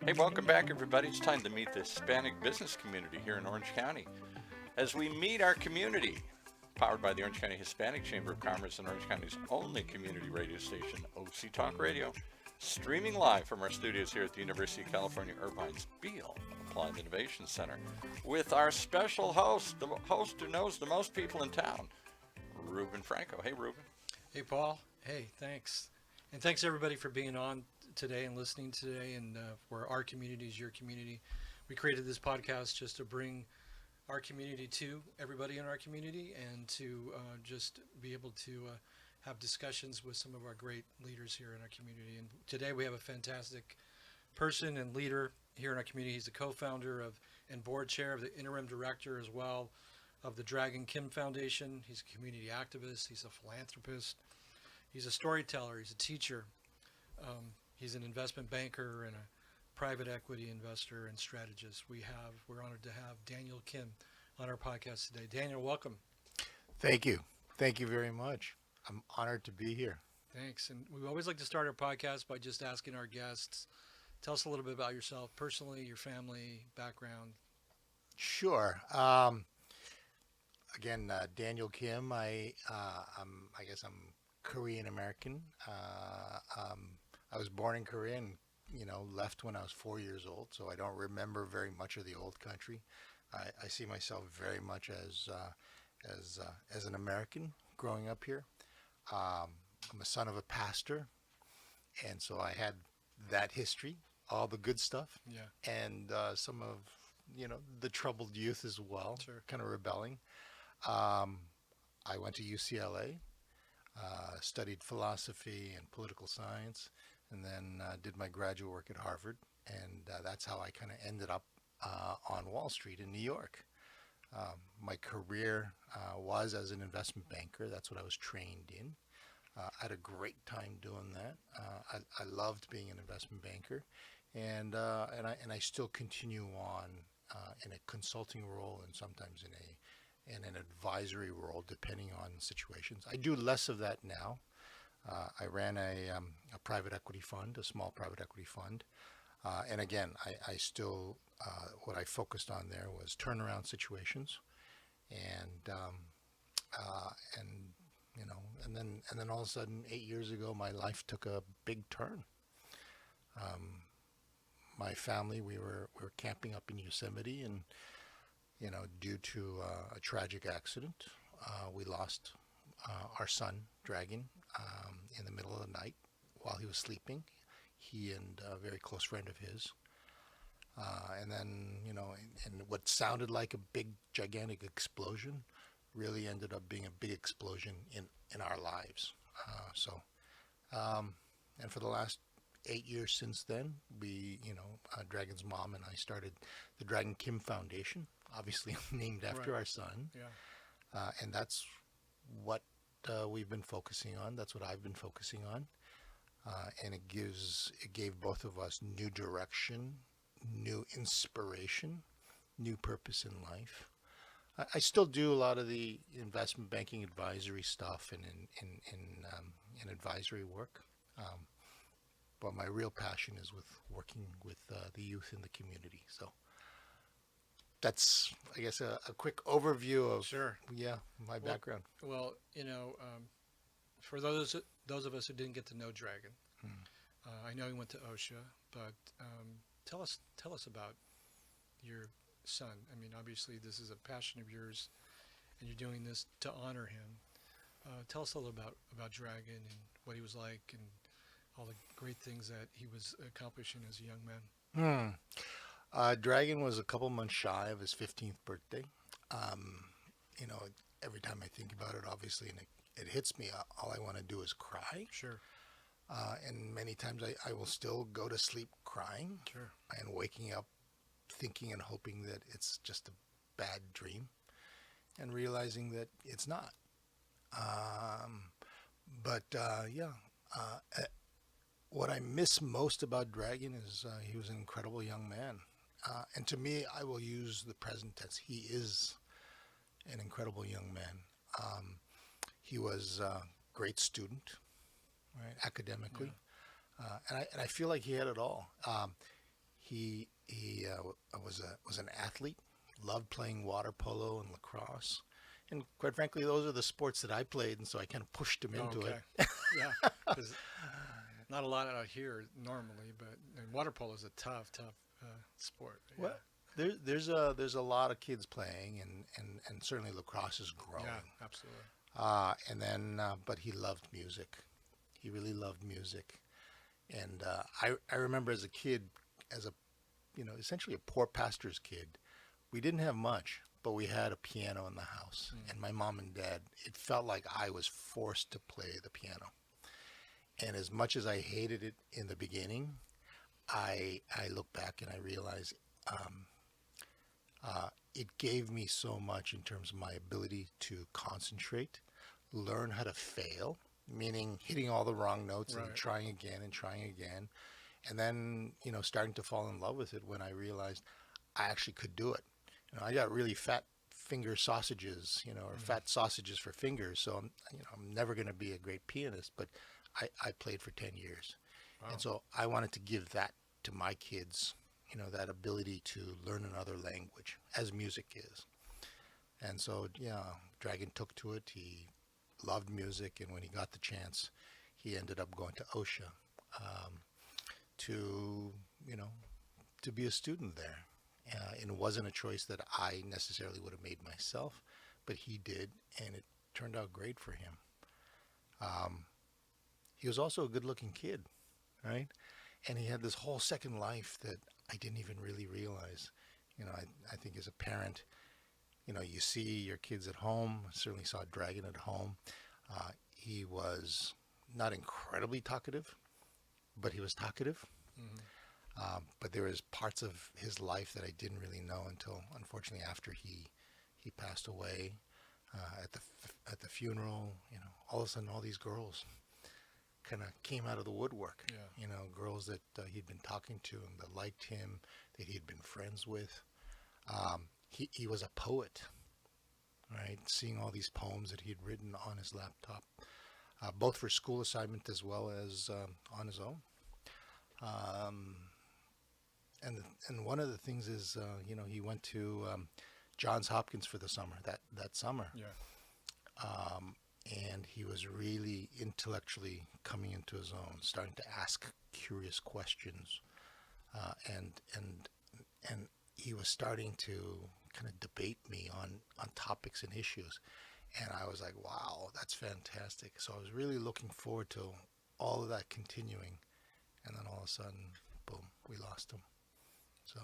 Hey, welcome back, everybody. It's time to meet the Hispanic business community here in Orange County. As we meet our community, powered by the Orange County Hispanic Chamber of Commerce and Orange County's only community radio station, OC Talk Radio, streaming live from our studios here at the University of California, Irvine's Beale Applied Innovation Center, with our special host, the host who knows the most people in town, Ruben Franco. Hey, Ruben. Hey, Paul. Hey, thanks. And thanks, everybody, for being on today and listening today. And for our community is your community. We created this podcast just to bring our community to everybody in our community and to just be able to have discussions with some of our great leaders here in our community. And today we have a fantastic person and leader here in our community. He's the co-founder of and board chair of the Interim director as well of the Dragon Kim Foundation. He's a community activist. He's a philanthropist. He's a storyteller. He's a teacher. He's an investment banker and a private equity investor and strategist. We're honored to have Daniel Kim on our podcast today. Daniel, welcome. Thank you. Thank you very much. I'm honored to be here. Thanks. And we always like to start our podcast by just asking our guests, tell us a little bit about yourself personally, your family, background. Sure. Again, Daniel Kim. I guess I'm Korean American. I was born in Korea and left when I was 4 years old, so I don't remember very much of the old country. I see myself very much as an American growing up here. I'm a son of a pastor, and so I had that history, all the good stuff, and some of the troubled youth as well, kind of rebelling. I went to UCLA, studied philosophy and political science, and then did my graduate work at Harvard, and that's how I kind of ended up on Wall Street in New York. My career was as an investment banker. That's what I was trained in. I had a great time doing that. I loved being an investment banker, and I still continue on in a consulting role and sometimes in an advisory role, depending on situations. I do less of that now. I ran a private equity fund, a small private equity fund. And again, I still, what I focused on there was turnaround situations. And then all of a sudden, 8 years ago, my life took a big turn. My family, we were camping up in Yosemite, and due to a tragic accident, we lost our son, Dragon, in the middle of the night while he was sleeping. He and a very close friend of his. And then, and what sounded like a big, gigantic explosion really ended up being a big explosion in our lives. And for the last 8 years since then, we, Dragon's mom and I started the Dragon Kim Foundation, obviously named after our son. Yeah. And that's what we've been focusing on. That's what I've been focusing on. And it gave both of us new direction, new inspiration, new purpose in life. I still do a lot of the investment banking advisory stuff and in advisory work. But my real passion is with working with the youth in the community. So that's, I guess, a quick overview of my background. Well, for those of us who didn't get to know Dragon, I know he went to OSHA, but tell us about your son. I mean, obviously this is a passion of yours, and you're doing this to honor him. Tell us a little about Dragon and what he was like, and all the great things that he was accomplishing as a young man. Dragon was a couple months shy of his 15th birthday. Every time I think about it, obviously, and it hits me, all I want to do is cry. Sure. And many times I will still go to sleep crying. Sure. And waking up thinking and hoping that it's just a bad dream and realizing that it's not. What I miss most about Dragon is he was an incredible young man. And to me, I will use the present tense. He is an incredible young man. He was a great student, right, academically. And I feel like he had it all. He was an athlete, loved playing water polo and lacrosse, and quite frankly, those are the sports that I played, and so I kind of pushed him into Okay. it. Yeah. 'Cause not a lot out here normally, but and water polo is a tough sport. Yeah. Well, there's a lot of kids playing, and certainly lacrosse is growing. Yeah, absolutely. But he loved music. He really loved music, and I remember as a kid, as a essentially a poor pastor's kid, we didn't have much, but we had a piano in the house, and my mom and dad. It felt like I was forced to play the piano, and as much as I hated it in the beginning, I look back and I realize um, it gave me so much in terms of my ability to concentrate, learn how to fail, meaning hitting all the wrong notes and Right. trying again and trying again. And then, starting to fall in love with it when I realized I actually could do it. I got really fat finger sausages, or fat sausages for fingers. So I'm never going to be a great pianist, but I played for 10 years. Wow. And so I wanted to give that to my kids, that ability to learn another language as music is. And so, yeah, Dragon took to it. He loved music. And when he got the chance, he ended up going to OSHA um, to, to be a student there. And it wasn't a choice that I necessarily would have made myself, but he did, and it turned out great for him. Um, he was also a good-looking kid, right? And he had this whole second life that I didn't even really realize. I think as a parent, you see your kids at home. I certainly saw Dragon at home. He was not incredibly talkative, but he was talkative. Hmm. But there was parts of his life that I didn't really know until, unfortunately, after he passed away. At the funeral, all of a sudden, all these girls kind of came out of the woodwork. Yeah. Girls that he'd been talking to and that liked him, that he'd been friends with. He was a poet, right? Seeing all these poems that he'd written on his laptop, both for school assignment as well as on his own. Um, and one of the things is, he went to Johns Hopkins for the summer, that summer. Yeah. And he was really intellectually coming into his own, starting to ask curious questions, and he was starting to kind of debate me on topics and issues, and I was like, wow, that's fantastic. So I was really looking forward to all of that continuing, and then all of a sudden, boom, we lost him. So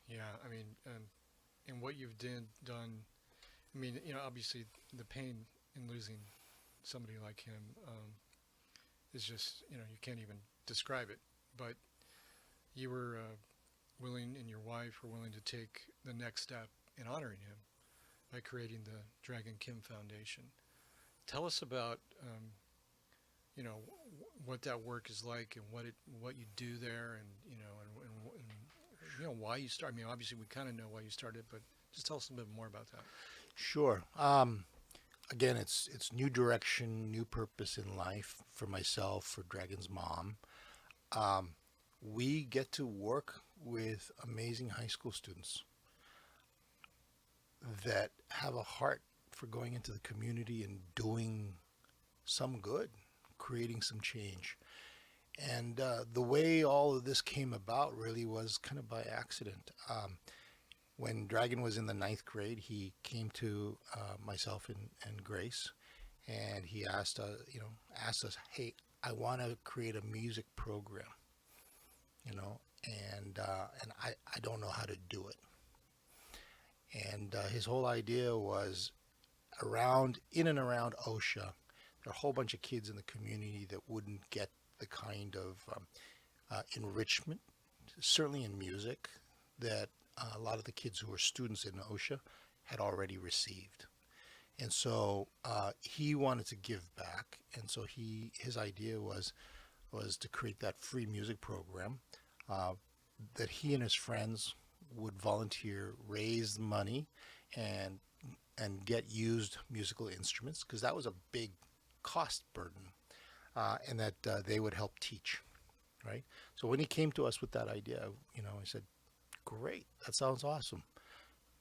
Yeah. I mean, and what you've done. I mean, obviously the pain in losing somebody like him is just, you can't even describe it. But you were willing, and your wife were willing to take the next step in honoring him by creating the Dragon Kim Foundation. Tell us about, what that work is like, and what you do there, and why you start. I mean, obviously we kind of know why you started, but just tell us a bit more about that. sure. Again, it's new direction, new purpose in life for myself, for Dragon's mom. We get to work with amazing high school students that have a heart for going into the community and doing some good, creating some change. And the way all of this came about really was kind of by accident. When Dragon was in the ninth grade, he came to myself and Grace, and he asked us, "Hey, I want to create a music program, and I don't know how to do it." And his whole idea was in and around OSHA. There are a whole bunch of kids in the community that wouldn't get the kind of enrichment, certainly in music, that a lot of the kids who were students in OSHA had already received. And so he wanted to give back, and so his idea was to create that free music program that he and his friends would volunteer, raise money, and get used musical instruments, because that was a big cost burden, and that they would help teach. right? So when he came to us with that idea, I said, great, that sounds awesome.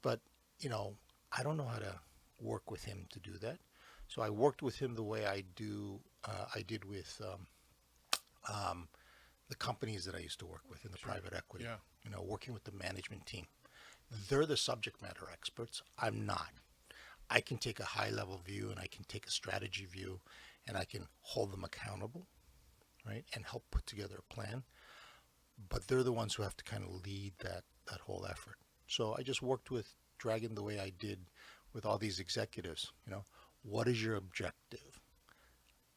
But, I don't know how to work with him to do that. So I worked with him the way I did with the companies that I used to work with in the private equity, Yeah. Working with the management team. They're the subject matter experts. I'm not. I can take a high level view and I can take a strategy view and I can hold them accountable, right? And help put together a plan. But they're the ones who have to kind of lead that whole effort. So I just worked with Dragon the way I did with all these executives. What is your objective?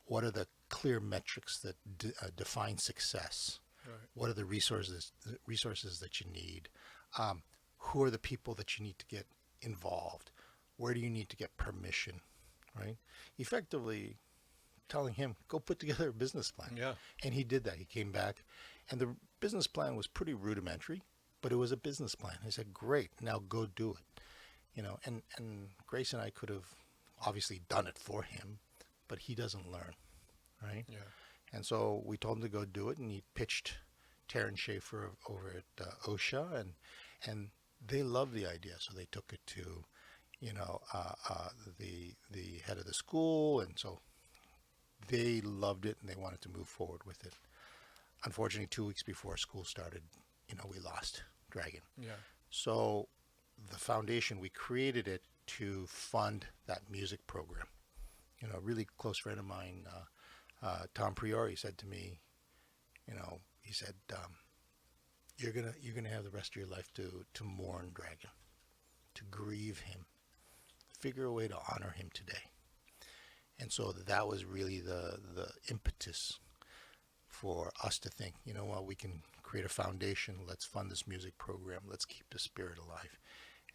What are the clear metrics that define success? Right. What are the resources that you need? Who are the people that you need to get involved? Where do you need to get permission? Right? Effectively telling him, go put together a business plan. Yeah. And he did that. He came back, and the business plan was pretty rudimentary, but it was a business plan. I said, great, now go do it. And Grace and I could have obviously done it for him, but he doesn't learn, right? Yeah. And so we told him to go do it, and he pitched Taryn Schaefer over at OSHA, and they loved the idea. So they took it to, the head of the school, and so they loved it, and they wanted to move forward with it. Unfortunately, 2 weeks before school started, we lost Dragon. Yeah. So the foundation, we created it to fund that music program. A really close friend of mine, Tom Priori, said to me, he said, you're gonna have the rest of your life to mourn Dragon, to grieve him, figure a way to honor him today. And so that was really the impetus for us to think, we can create a foundation. Let's fund this music program. Let's keep the spirit alive.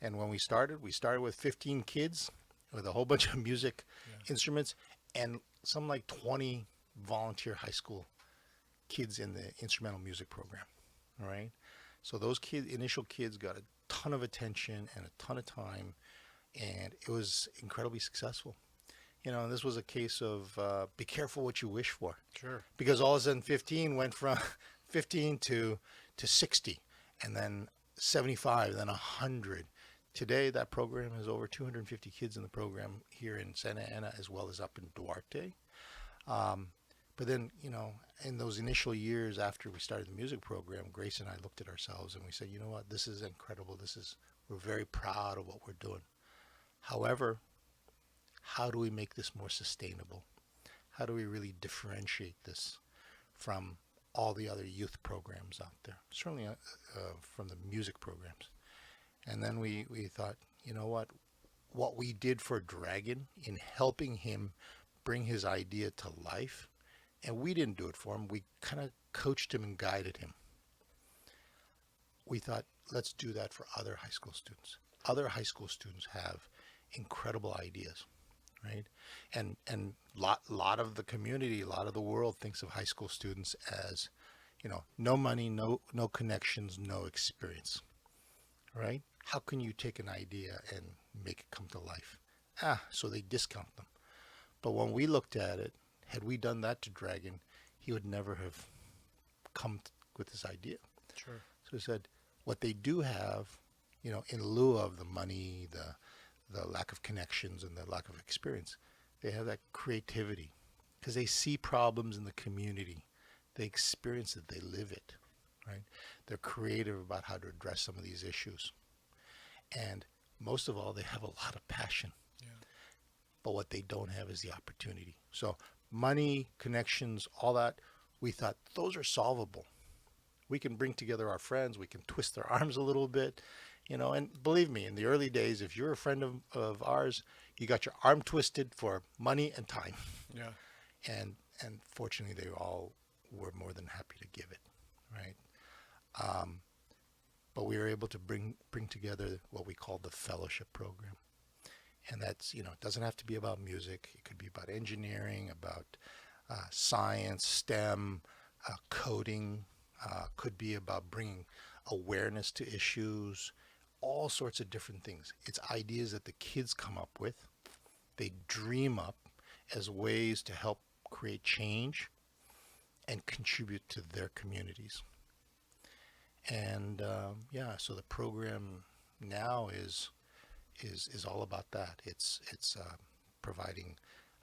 And when we started with 15 kids with a whole bunch of music instruments and some like 20 volunteer high school kids in the instrumental music program. All right. So those initial kids got a ton of attention and a ton of time, and it was incredibly successful. And this was a case of be careful what you wish for. Sure. Because all of a sudden 15 went from 15 to 60, and then 75, then 100. Today, that program has over 250 kids in the program here in Santa Ana, as well as up in Duarte. But then, in those initial years after we started the music program, Grace and I looked at ourselves and we said, you know what, this is incredible. We're very proud of what we're doing. However, how do we make this more sustainable? How do we really differentiate this from all the other youth programs out there? Certainly from the music programs. And then we thought, you know what we did for Dragon in helping him bring his idea to life, and we didn't do it for him, we kind of coached him and guided him. We thought, let's do that for other high school students. Other high school students have incredible ideas, right? And lot of the community, a lot of the world thinks of high school students as, no money, no connections, no experience, right? How can you take an idea and make it come to life? So they discount them. But when we looked at it, had we done that to Dragon, he would never have come with this idea. Sure. So we said, what they do have, in lieu of the money, the lack of connections and the lack of experience, they have that creativity because they see problems in the community. They experience it, they live it, right? They're creative about how to address some of these issues. And most of all, they have a lot of passion. Yeah. But what they don't have is the opportunity. So money, connections, all that, we thought those are solvable. We can bring together our friends. We can twist their arms a little bit, and believe me, in the early days, if you're a friend of ours, you got your arm twisted for money and time. Yeah. And fortunately, they all were more than happy to give it, right? But we were able to bring together what we call the fellowship program. And that's, it doesn't have to be about music. It could be about engineering, about science, STEM, coding, could be about bringing awareness to issues, all sorts of different things. It's ideas that the kids come up with. They dream up as ways to help create change. and contribute to their communities. And yeah, so the program now is all about that. It's providing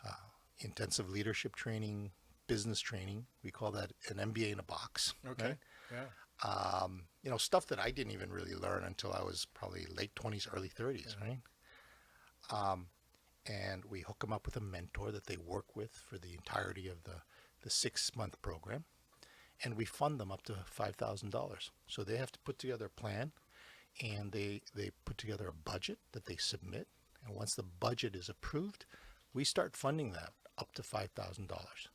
uh, intensive leadership training, business training. We call that an MBA in a box. Okay. Right? Yeah. You know, stuff that I didn't even really learn until I was probably late 20s, early 30s, Yeah. right? And we hook them up with a mentor that they work with for the entirety of the 6-month program. And we fund them up to $5,000. So they have to put together a plan, and they put together a budget that they submit. And once the budget is approved, we start funding that up to $5,000.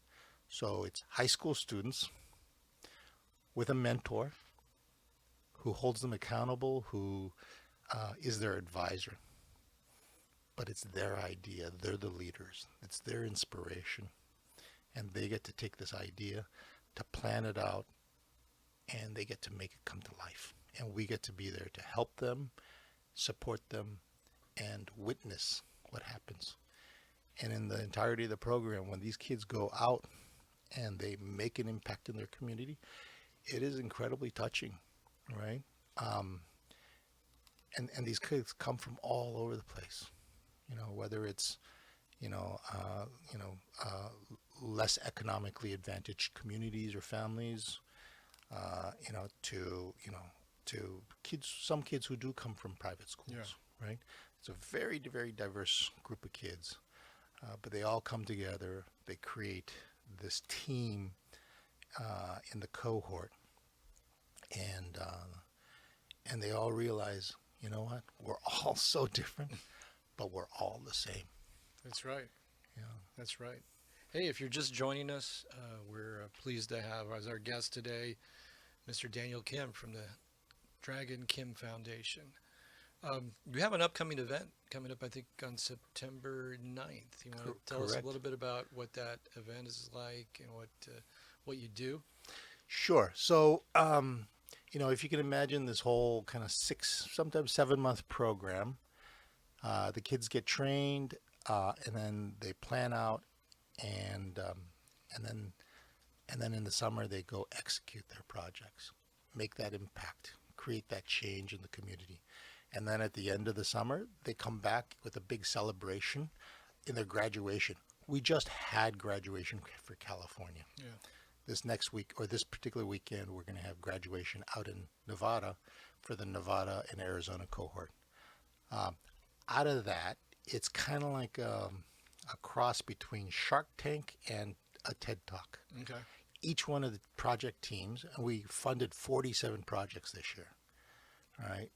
So it's high school students with a mentor who holds them accountable, who is their advisor. But it's their idea. They're the leaders. It's their inspiration. And they get to take this idea, to plan it out, and they get to make it come to life. And we get to be there to help them, support them, and witness what happens. And in the entirety of the program, when these kids go out and they make an impact in their community, it is incredibly touching, right? And these kids come from all over the place, you know, whether it's, less economically advantaged communities or families, to kids, some kids who do come from private schools, right? It's a very, very diverse group of kids, but they all come together. They create this team in the cohort, and they all realize, you know what? We're all so different, but we're all the same. That's right. Yeah. That's right. Hey, if you're just joining us, we're pleased to have as our guest today, Mr. Daniel Kim from the Dragon Kim Foundation. You have an upcoming event coming up, I think, on September 9th. You want to tell us a little bit about what that event is like and what you do? Sure. So, if you can imagine this whole kind of 6, sometimes 7-month program, the kids get trained, and then they plan out, and then in the summer they go execute their projects, make that impact, create that change in the community. And then at the end of the summer, they come back with a big celebration in their graduation. We just had graduation for California. Yeah. This next week, or this particular weekend, we're going to have graduation out in Nevada for the Nevada and Arizona cohort. Out of that, it's kind of like a cross between Shark Tank and a TED Talk. Okay. Each one of the project teams, and we funded 47 projects this year. All right.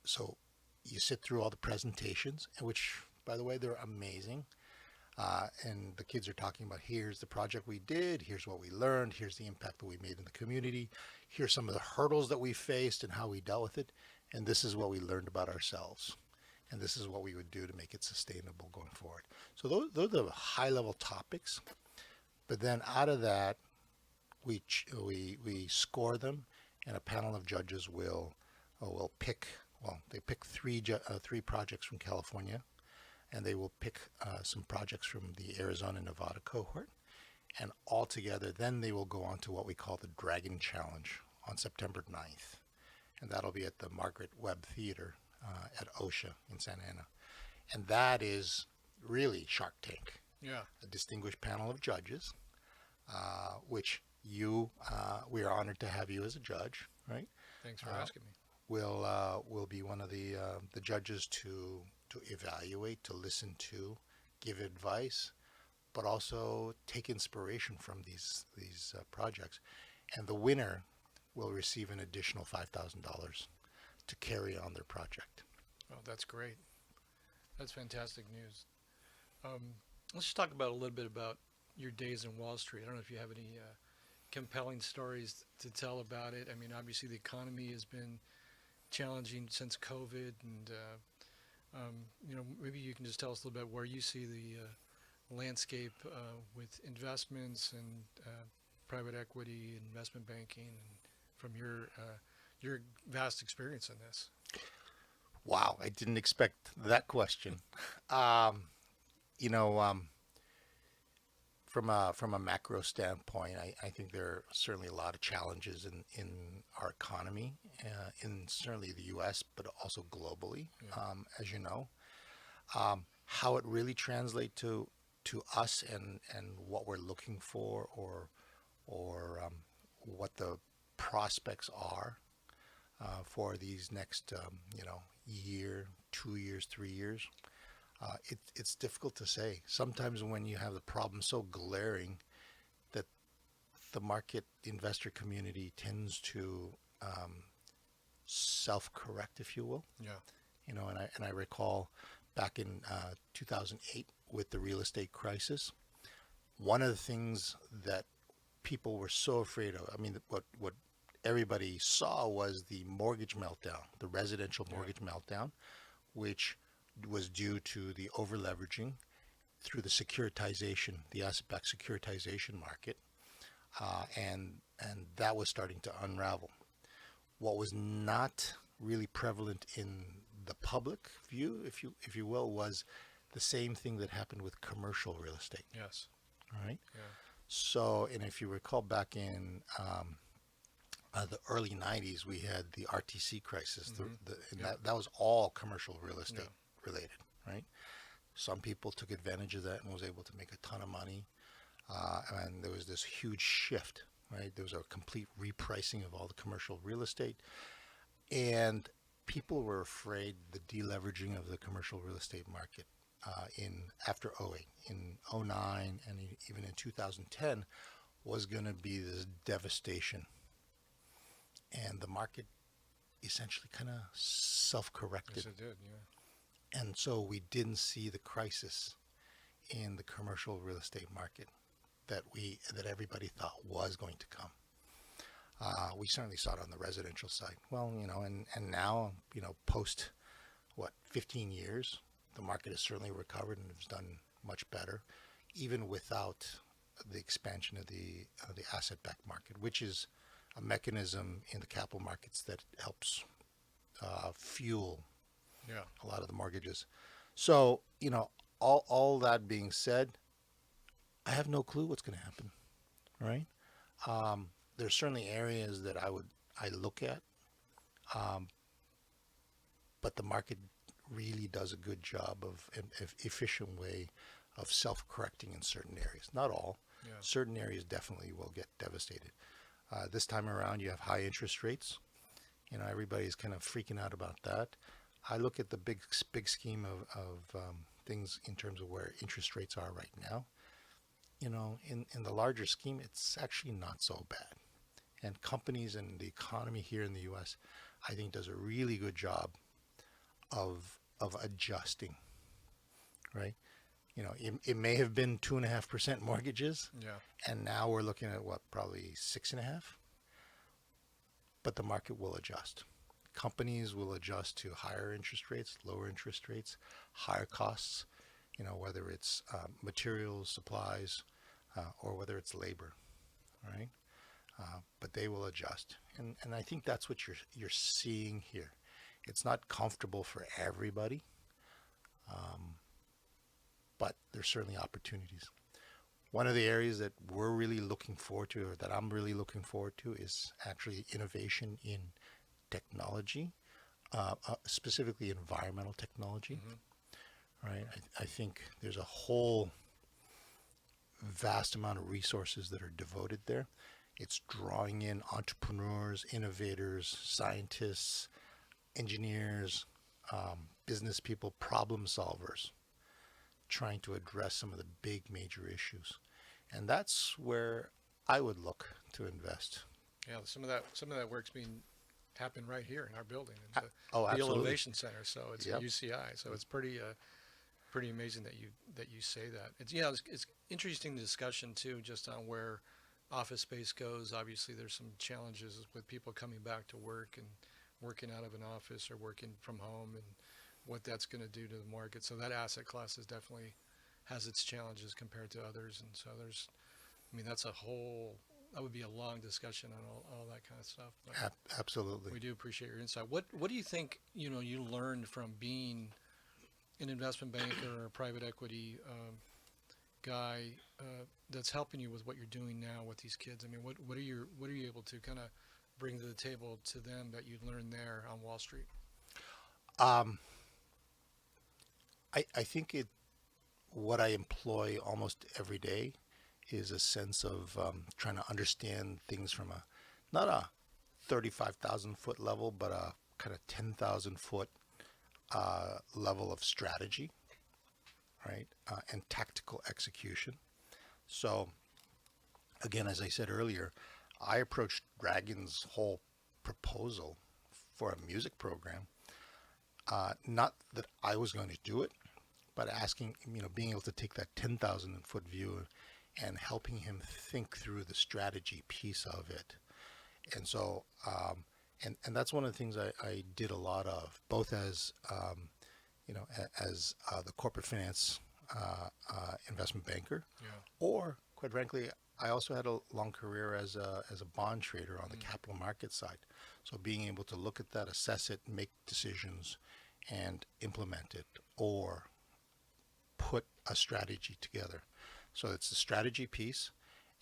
So you sit through all the presentations, which, by the way, they're amazing. And the kids are talking about, here's the project we did, here's what we learned, here's the impact that we made in the community, here's some of the hurdles that we faced and how we dealt with it, and this is what we learned about ourselves. And this is what we would do to make it sustainable going forward. So those are the high-level topics. But then out of that, we score them, and a panel of judges will pick. Well, they pick three projects from California, and they will pick some projects from the Arizona and Nevada cohort, and all together, then they will go on to what we call the Dragon Challenge on September 9th, and that'll be at the Margaret Webb Theater at OSHA in Santa Ana. And that is really Shark Tank. Yeah. A distinguished panel of judges, which we are honored to have you as a judge, right? Thanks for asking me. Will be one of the judges to evaluate, to listen to, give advice, but also take inspiration from these projects. And the winner will receive an additional $5,000 to carry on their project. Oh, that's great. That's fantastic news. Let's just talk about a little bit about your days in Wall Street. I don't know if you have any compelling stories to tell about it. I mean, obviously the economy has been challenging since COVID, and maybe you can just tell us a little bit where you see the landscape with investments and private equity, investment banking, and from your vast experience in this. Wow, I didn't expect that question. from a macro standpoint, I think there are certainly a lot of challenges in our economy, in certainly the U.S., but also globally, as you know. How it really translates to us and what we're looking for, or what the prospects are for these next year, 2 years, 3 years. It's difficult to say. Sometimes when you have the problem so glaring that the market investor community tends to self-correct, if you will. Yeah. And I recall back in 2008 with the real estate crisis, one of the things that people were so afraid of, I mean, what everybody saw was the mortgage meltdown, the residential mortgage meltdown, which was due to the over leveraging through the securitization, the asset-backed securitization market, and that was starting to unravel. What was not really prevalent in the public view, if you will, was the same thing that happened with commercial real estate. Yes. All right. Yeah. So, and if you recall back in the early '90s, we had the RTC crisis, and that was all commercial real estate related, right? Some people took advantage of that and was able to make a ton of money, and there was this huge shift, right? There was a complete repricing of all the commercial real estate, and people were afraid the deleveraging of the commercial real estate market after '08, in '09, and even in 2010 was going to be this devastation. And the market essentially kind of self-corrected. Yes, it did, yeah. And so we didn't see the crisis in the commercial real estate market that everybody thought was going to come. We certainly saw it on the residential side. Well, and now, post 15 years, the market has certainly recovered and has done much better, even without the expansion of the asset-backed market, which is a mechanism in the capital markets that helps fuel a lot of the mortgages. So, all that being said, I have no clue what's going to happen, right? There's certainly areas that I look at, but the market really does a good job of an efficient way of self-correcting in certain areas. Not all. Yeah. Certain areas definitely will get devastated. This time around, you have high interest rates. Everybody's kind of freaking out about that. I look at the big scheme of things in terms of where interest rates are right now. In the larger scheme, it's actually not so bad. And companies and the economy here in the U.S., I think, does a really good job of adjusting, right? It may have been 2.5% mortgages, and now we're looking at probably 6.5%. But the market will adjust. Companies will adjust to higher interest rates, lower interest rates, higher costs. Whether it's materials, supplies, or whether it's labor, right? But they will adjust, and I think that's what you're seeing here. It's not comfortable for everybody. But there's certainly opportunities. One of the areas that we're really looking forward to, or that I'm really looking forward to, is actually innovation in technology, specifically environmental technology. Right? I think there's a whole vast amount of resources that are devoted there. It's drawing in entrepreneurs, innovators, scientists, engineers, business people, problem solvers, trying to address some of the big major issues. And that's where I would look to invest. Yeah, some of that work's being happened right here in our building, in the absolutely. Innovation Center. So it's at UCI. So it's pretty amazing that you say that. It's interesting discussion too, just on where office space goes. Obviously, there's some challenges with people coming back to work and working out of an office or working from home, and what that's going to do to the market. So that asset class definitely has its challenges compared to others. And so that would be a long discussion on all that kind of stuff. But absolutely. We do appreciate your insight. What do you think, you learned from being an investment banker or private equity guy that's helping you with what you're doing now with these kids? I mean, what are you able to kind of bring to the table to them that you learned there on Wall Street? Um, I think what I employ almost every day is a sense of trying to understand things from not a 35,000 foot level, but a kind of 10,000 foot level of strategy, right? And tactical execution. So, again, as I said earlier, I approached Dragon's whole proposal for a music program, not that I was going to do it, but asking, being able to take that 10,000 foot view and helping him think through the strategy piece of it. And so, and that's one of the things I did a lot of, both as, as the corporate finance investment banker, Yeah. or quite frankly, I also had a long career as a bond trader on the capital market side. So being able to look at that, assess it, make decisions, and implement it, or put a strategy together. So it's the strategy piece.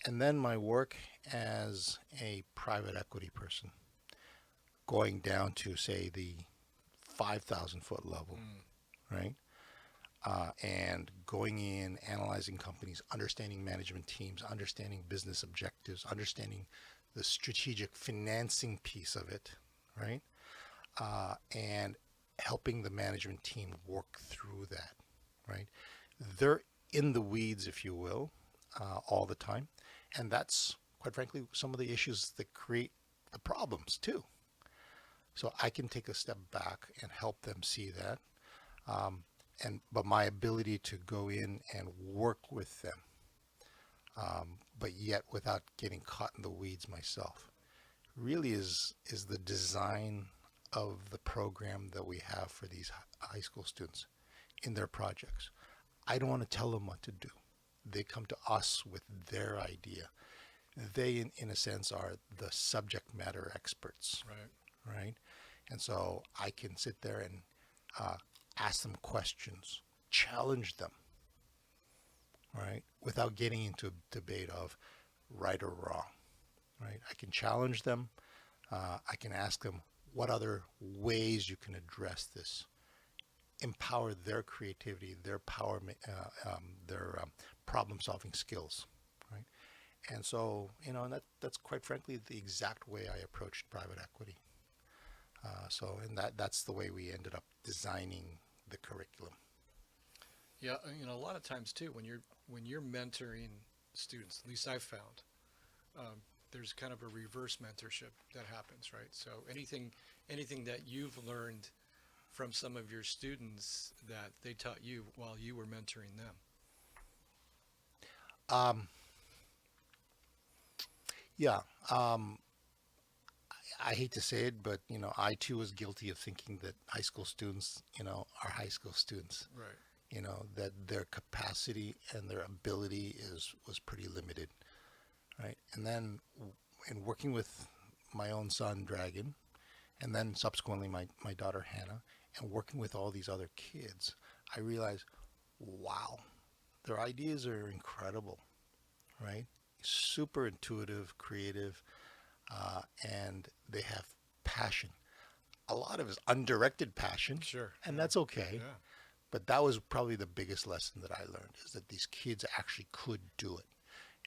And then my work as a private equity person, going down to, say, the 5,000 foot level, right? And going in, analyzing companies, understanding management teams, understanding business objectives, understanding the strategic financing piece of it, right? And helping the management team work through that, right? They're in the weeds, if you will, all the time. And that's, quite frankly, some of the issues that create the problems too. So I can take a step back and help them see that. But my ability to go in and work with them, but yet without getting caught in the weeds myself, really is the design of the program that we have for these high school students in their projects. I don't want to tell them what to do. They come to us with their idea. They, in a sense, are the subject matter experts, right? And so I can sit there and ask them questions, challenge them, right? Without getting into a debate of right or wrong, right? I can challenge them. I can ask them what other ways you can address this. Empower their creativity, their power, their problem-solving skills, right? And so, and that's quite frankly the exact way I approached private equity. And that's the way we ended up designing the curriculum. Yeah, a lot of times too, when you're mentoring students, at least I've found, there's kind of a reverse mentorship that happens, right? So anything that you've learned from some of your students that they taught you while you were mentoring them. Yeah. I hate to say it, but I too was guilty of thinking that high school students, are high school students. Right. That their capacity and their ability was pretty limited, right? And then in working with my own son, Dragon, and then subsequently my daughter, Hannah, and working with all these other kids, I realized, wow, their ideas are incredible, right? Super intuitive, creative, and they have passion. A lot of it is undirected passion, Sure. and that's okay. Yeah. But that was probably the biggest lesson that I learned, is that these kids actually could do it.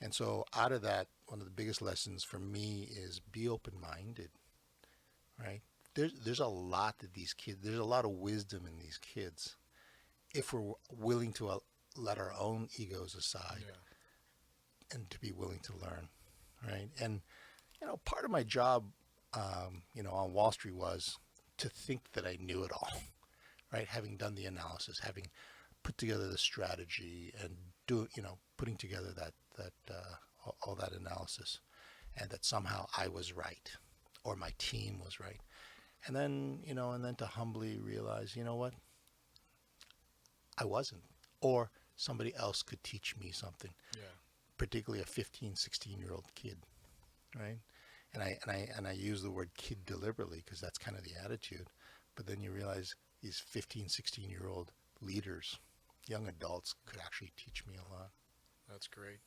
And so out of that, one of the biggest lessons for me is be open-minded, right? There's a lot that these kids, there's a lot of wisdom in these kids if we're willing to let our own egos aside and to be willing to learn, right? And, part of my job, on Wall Street was to think that I knew it all, right? Having done the analysis, having put together the strategy and putting together all that analysis, and that somehow I was right or my team was right. And then, to humbly realize, what? I wasn't, or somebody else could teach me something. Yeah. Particularly a 15, 16-year-old kid, right? And I use the word kid deliberately because that's kind of the attitude. But then you realize these 15, 16-year-old leaders, young adults, could actually teach me a lot. That's great.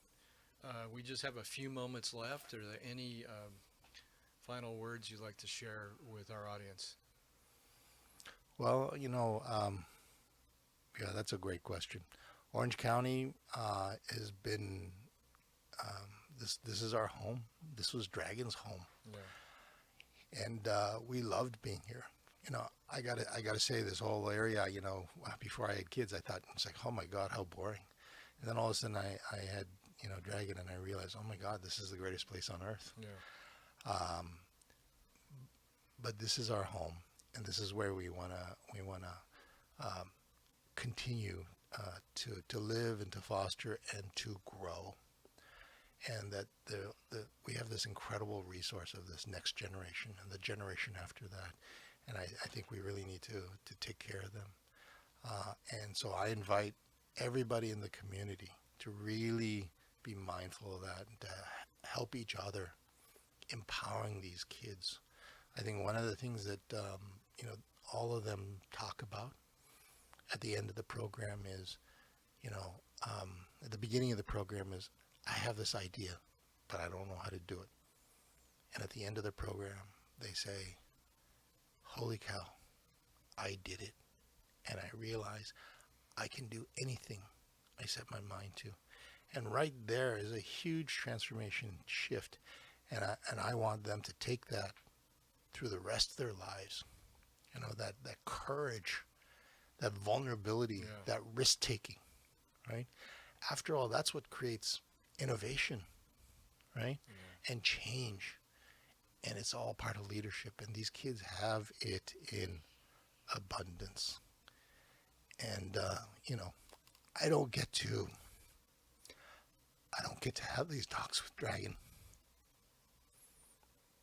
We just have a few moments left. Are there any final words you'd like to share with our audience? Well, yeah, that's a great question. Orange County has been this is our home. This was Dragon's home, Yeah. and we loved being here. I gotta say, this whole area. Before I had kids, I thought it's like, oh my God, how boring. And then all of a sudden, I had Dragon, and I realized, oh my God, this is the greatest place on earth. Yeah. But this is our home, and this is where we wanna continue to live and to foster and to grow. And that we have this incredible resource of this next generation and the generation after that. And I think we really need to take care of them. And so I invite everybody in the community to really be mindful of that and to help each other, empowering these kids. I think one of the things that all of them talk about at the end of the program is, at the beginning of the program is, I have this idea, but I don't know how to do it. And at the end of the program, they say, holy cow, I did it. And I realize I can do anything I set my mind to. And right there is a huge transformation shift. And I want them to take that through the rest of their lives. That courage, that vulnerability, that risk taking, right? After all, that's what creates innovation, right? And change. And it's all part of leadership. And these kids have it in abundance. And, I don't get to have these talks with Dragon,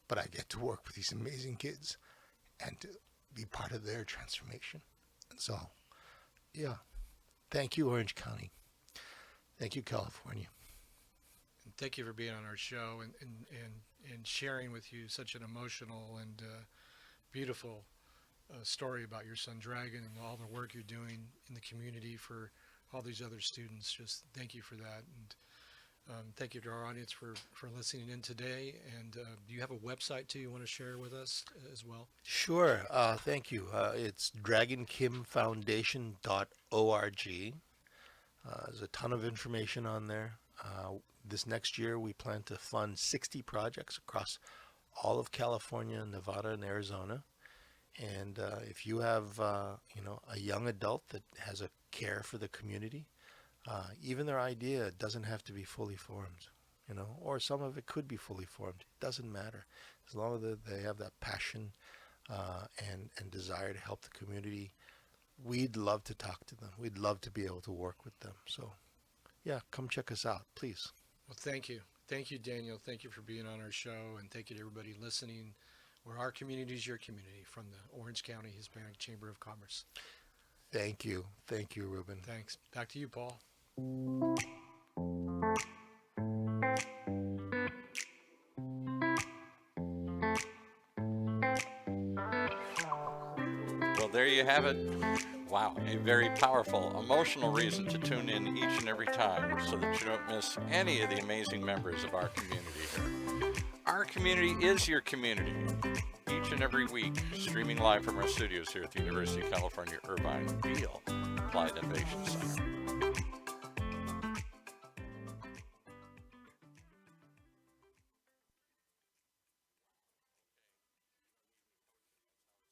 but I get to work with these amazing kids and to be part of their transformation. And so, yeah, thank you, Orange County. Thank you, California. And thank you for being on our show and sharing with you such an emotional and beautiful story about your son Dragon and all the work you're doing in the community for all these other students. Just thank you for that. And thank you to our audience for listening in today. And do you have a website too you want to share with us as well? Sure. Thank you. It's dragonkimfoundation.org. There's a ton of information on there. This next year, we plan to fund 60 projects across all of California, Nevada, and Arizona. And if you have, a young adult that has a care for the community, even their idea doesn't have to be fully formed, or some of it could be fully formed. It doesn't matter. As long as they have that passion and desire to help the community, we'd love to talk to them. We'd love to be able to work with them. So, yeah, come check us out, please. Well, thank you. Thank you, Daniel. Thank you for being on our show. And thank you to everybody listening. Where our community is your community, from the Orange County Hispanic Chamber of Commerce. Thank you. Thank you, Ruben. Thanks. Back to you, Paul. Well, there you have it. Wow, a very powerful, emotional reason to tune in each and every time so that you don't miss any of the amazing members of our community here. Our community is your community. Each and every week, streaming live from our studios here at the University of California, Irvine Beale Applied Innovation Center.